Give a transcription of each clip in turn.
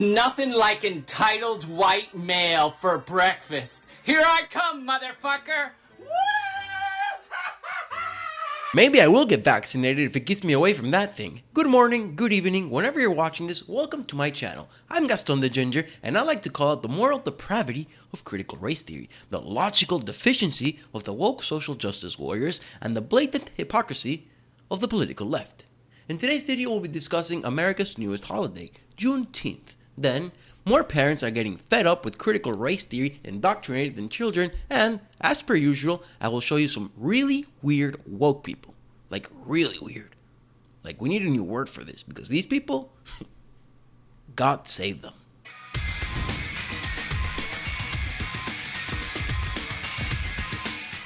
Nothing like entitled white male for breakfast. Here I come, motherfucker! Maybe I will get vaccinated if it gets me away from that thing. Good morning, good evening, whenever you're watching this, welcome to my channel. I'm Gaston the Ginger, and I like to call it the moral depravity of critical race theory, the logical deficiency of the woke social justice warriors, and the blatant hypocrisy of the political left. In today's video, we'll be discussing America's newest holiday, Juneteenth. Then, more parents are getting fed up with critical race theory indoctrinated in children, and, as per usual, I will show you some really weird woke people. Like, really weird. Like, we need a new word for this, because these people, God save them.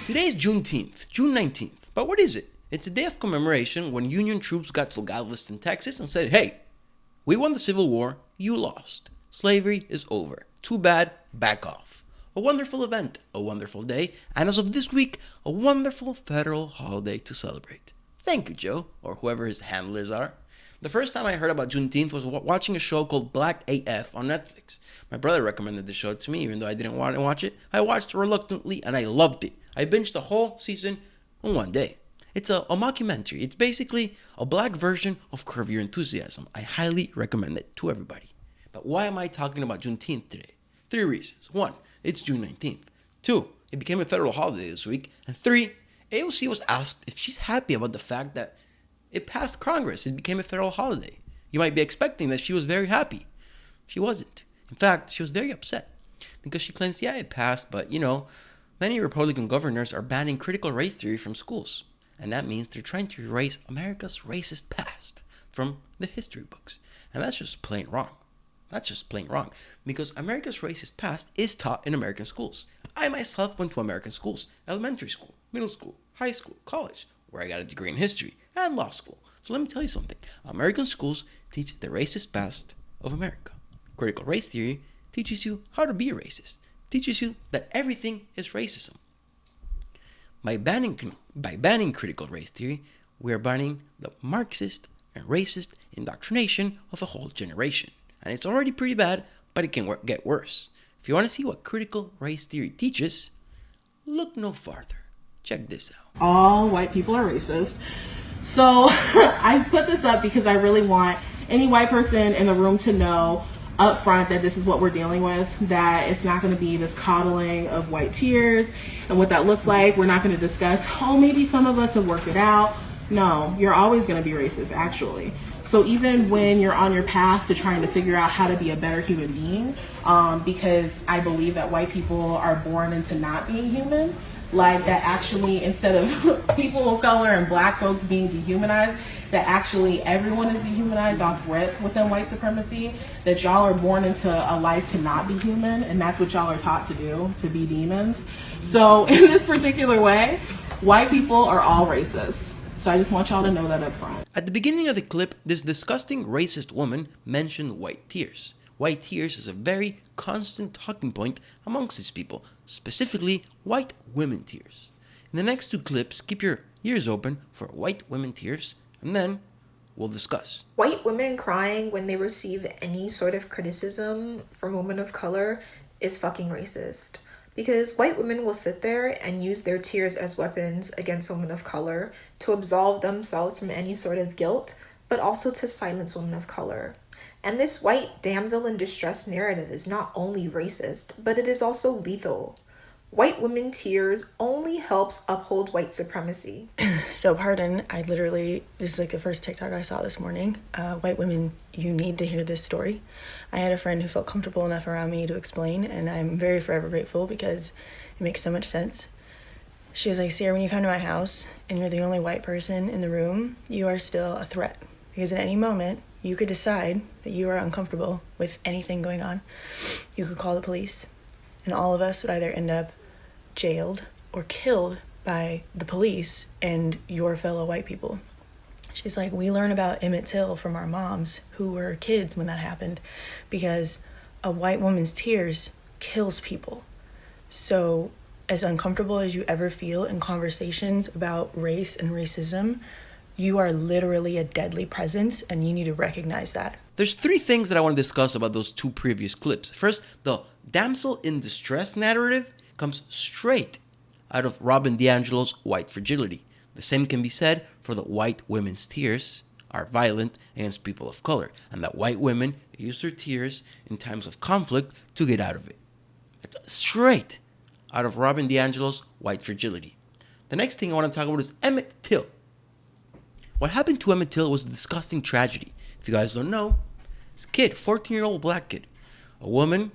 Today is Juneteenth, June 19th, but what is it? It's a day of commemoration when Union troops got to Galveston, Texas and said, hey, we won the Civil War, you lost. Slavery is over. Too bad, back off. A wonderful event, a wonderful day, and as of this week, a wonderful federal holiday to celebrate. Thank you, Joe, or whoever his handlers are. The first time I heard about Juneteenth was watching a show called Black AF on Netflix. My brother recommended the show to me, even though I didn't want to watch it. I watched it reluctantly, and I loved it. I binged the whole season in one day. It's a mockumentary. It's basically a black version of Curb Your Enthusiasm. I highly recommend it to everybody. But why am I talking about Juneteenth today? 3 reasons. 1, it's June 19th. 2, it became a federal holiday this week. And 3, AOC was asked if she's happy about the fact that it passed Congress. It became a federal holiday. You might be expecting that she was very happy. She wasn't. In fact, she was very upset because she claims, yeah, it passed, but many Republican governors are banning critical race theory from schools. And that means they're trying to erase America's racist past from the history books. And that's just plain wrong. That's just plain wrong. Because America's racist past is taught in American schools. I myself went to American schools, elementary school, middle school, high school, college, where I got a degree in history, and law school. So let me tell you something. American schools teach the racist past of America. Critical race theory teaches you how to be a racist. Teaches you that everything is racism. By banning critical race theory, we are banning the Marxist and racist indoctrination of a whole generation. And it's already pretty bad, but it can get worse. If you want to see what critical race theory teaches, look no farther. Check this out. All white people are racist. So I put this up because I really want any white person in the room to know up front that this is what we're dealing with, that it's not going to be this coddling of white tears and what that looks like. We're not going to discuss, oh, maybe some of us have worked it out. No, you're always going to be racist, actually. So even when you're on your path to trying to figure out how to be a better human being, because I believe that white people are born into not being human, like that actually instead of people of color and black folks being dehumanized, that actually everyone is dehumanized off rip within white supremacy, that y'all are born into a life to not be human, and that's what y'all are taught to do, to be demons. So in this particular way, white people are all racist. So I just want y'all to know that up front. At the beginning of the clip, this disgusting racist woman mentioned white tears. White tears is a very constant talking point amongst these people, specifically white women tears. In the next 2 clips, keep your ears open for white women tears, and then we'll discuss. White women crying when they receive any sort of criticism from women of color is fucking racist. Because white women will sit there and use their tears as weapons against women of color to absolve themselves from any sort of guilt, but also to silence women of color. And this white damsel in distress narrative is not only racist, but it is also lethal. White women tears only helps uphold white supremacy. So pardon, this is like the first TikTok I saw this morning. White women, you need to hear this story. I had a friend who felt comfortable enough around me to explain, and I'm very forever grateful because it makes so much sense. She was like, Sierra, when you come to my house and you're the only white person in the room, you are still a threat. Because at any moment, you could decide that you are uncomfortable with anything going on. You could call the police, and all of us would either end up jailed or killed by the police and your fellow white people. She's like, we learn about Emmett Till from our moms who were kids when that happened, because a white woman's tears kills people. So as uncomfortable as you ever feel in conversations about race and racism, you are literally a deadly presence, and you need to recognize that. There's 3 things that I want to discuss about those 2 previous clips. First, the damsel in distress narrative comes straight out of Robin DiAngelo's White Fragility. The same can be said for the white women's tears are violent against people of color, and that white women use their tears in times of conflict to get out of it. It's straight out of Robin DiAngelo's White Fragility. The next thing I want to talk about is Emmett Till. What happened to Emmett Till was a disgusting tragedy. If you guys don't know, this kid, 14-year-old black kid, a woman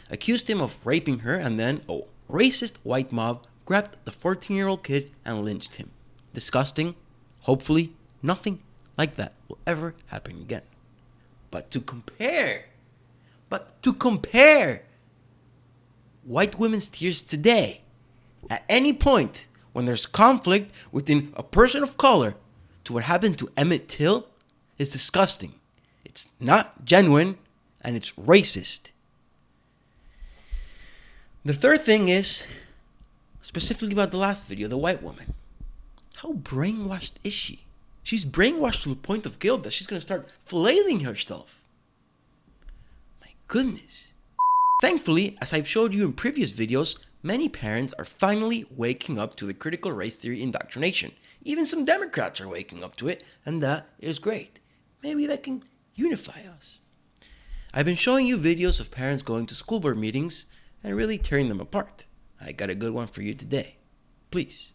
accused him of raping her, and then a racist white mob grabbed the 14-year-old kid and lynched him. Disgusting. Hopefully, nothing like that will ever happen again. But to compare white women's tears today, at any point when there's conflict within a person of color, to what happened to Emmett Till is disgusting. It's not genuine, and it's racist. The third thing is, specifically about the last video, the white woman. How brainwashed is she? She's brainwashed to the point of guilt that she's going to start flailing herself. My goodness. Thankfully, as I've showed you in previous videos, many parents are finally waking up to the critical race theory indoctrination. Even some Democrats are waking up to it, and that is great. Maybe that can unify us. I've been showing you videos of parents going to school board meetings and really tearing them apart. I got a good one for you today. Please,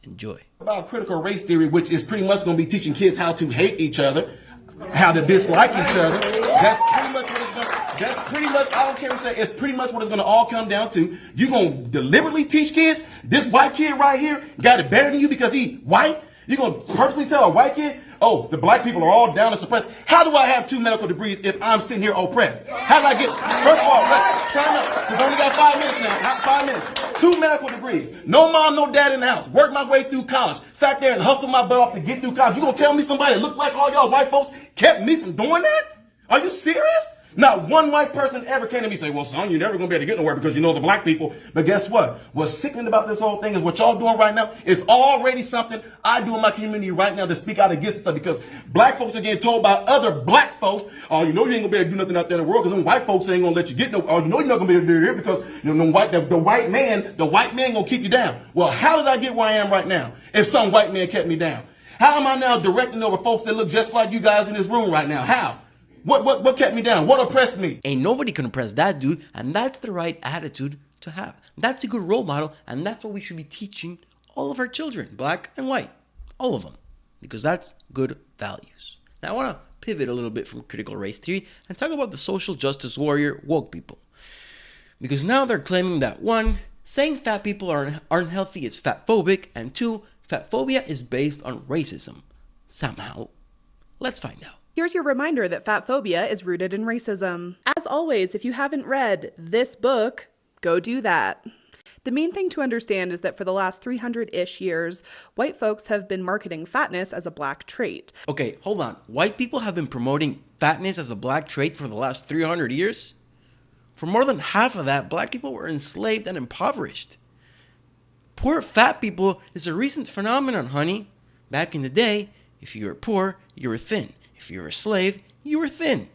enjoy. About critical race theory, which is pretty much going to be teaching kids how to hate each other, how to dislike each other. That's pretty much what it's going to, I don't care what you say, it's pretty much what it's going to all come down to. You're going to deliberately teach kids, this white kid right here got it better than you because he white? You're going to purposely tell a white kid, oh, the black people are all down and suppressed. How do I have 2 medical degrees if I'm sitting here oppressed? How did I get, first of all, time out, because I only got 5 minutes now, 5 minutes. 2 medical degrees. No mom, no dad in the house. Worked my way through college. Sat there and hustled my butt off to get through college. You gonna tell me somebody that looked like all y'all white folks kept me from doing that? Are you serious? Not one white person ever came to me and say, well, son, you're never going to be able to get nowhere because you know the black people. But guess what? What's sickening about this whole thing is what y'all doing right now is already something I do in my community right now to speak out against stuff, because black folks are getting told by other black folks, oh, you know you ain't going to be able to do nothing out there in the world because them white folks ain't going to let you get no, or you know you're not going to be able to do it because you know the white man going to keep you down. Well, how did I get where I am right now if some white man kept me down? How am I now directing over folks that look just like you guys in this room right now? How? What kept me down? What oppressed me? Ain't nobody can oppress that dude, and that's the right attitude to have. That's a good role model, and that's what we should be teaching all of our children, black and white, all of them, because that's good values. Now I want to pivot a little bit from critical race theory and talk about the social justice warrior woke people, because now they're claiming that 1, saying fat people are unhealthy is fat-phobic, and 2, fat-phobia is based on racism. Somehow. Let's find out. Here's your reminder that fat-phobia is rooted in racism. As always, if you haven't read this book, go do that. The main thing to understand is that for the last 300-ish years, white folks have been marketing fatness as a black trait. Okay, hold on. White people have been promoting fatness as a black trait for the last 300 years? For more than half of that, black people were enslaved and impoverished. Poor fat people is a recent phenomenon, honey. Back in the day, if you were poor, you were thin. If you were a slave, you were thin.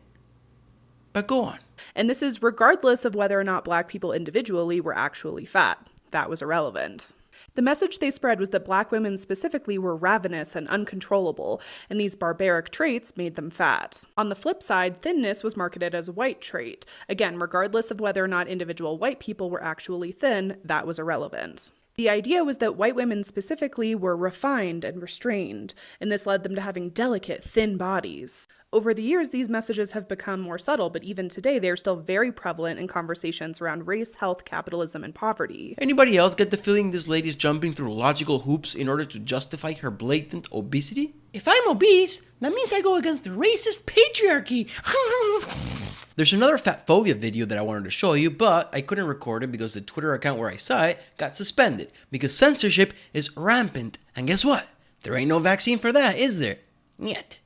But go on. And this is regardless of whether or not black people individually were actually fat. That was irrelevant. The message they spread was that black women specifically were ravenous and uncontrollable, and these barbaric traits made them fat. On the flip side, thinness was marketed as a white trait. Again, regardless of whether or not individual white people were actually thin, that was irrelevant. The idea was that white women specifically were refined and restrained, and this led them to having delicate, thin bodies. Over the years, these messages have become more subtle, but even today, they are still very prevalent in conversations around race, health, capitalism, and poverty. Anybody else get the feeling this lady's jumping through logical hoops in order to justify her blatant obesity? If I'm obese, that means I go against the racist patriarchy. There's another Fat-phobia video that I wanted to show you, but I couldn't record it because the Twitter account where I saw it got suspended because censorship is rampant. And guess what? There ain't no vaccine for that, is there? Yet.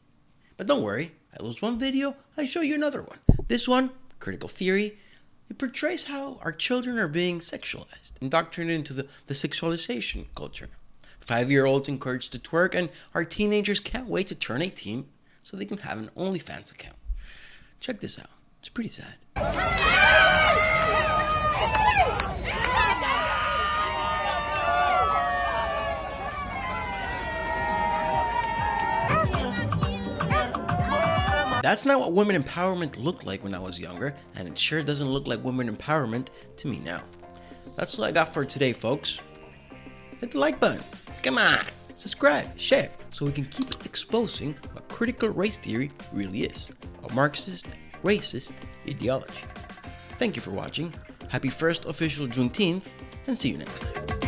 But don't worry, I lose one video, I show you another one. This one, critical theory, it portrays how our children are being sexualized, indoctrinated into the sexualization culture. 5-year-olds encouraged to twerk, and our teenagers can't wait to turn 18 so they can have an OnlyFans account. Check this out. It's pretty sad. That's not what women empowerment looked like when I was younger, and it sure doesn't look like women empowerment to me now. That's all I got for today, folks. Hit the like button. Come on. Subscribe, share, so we can keep exposing what critical race theory really is. A Marxist, racist ideology. Thank you for watching. Happy first official Juneteenth, and see you next time.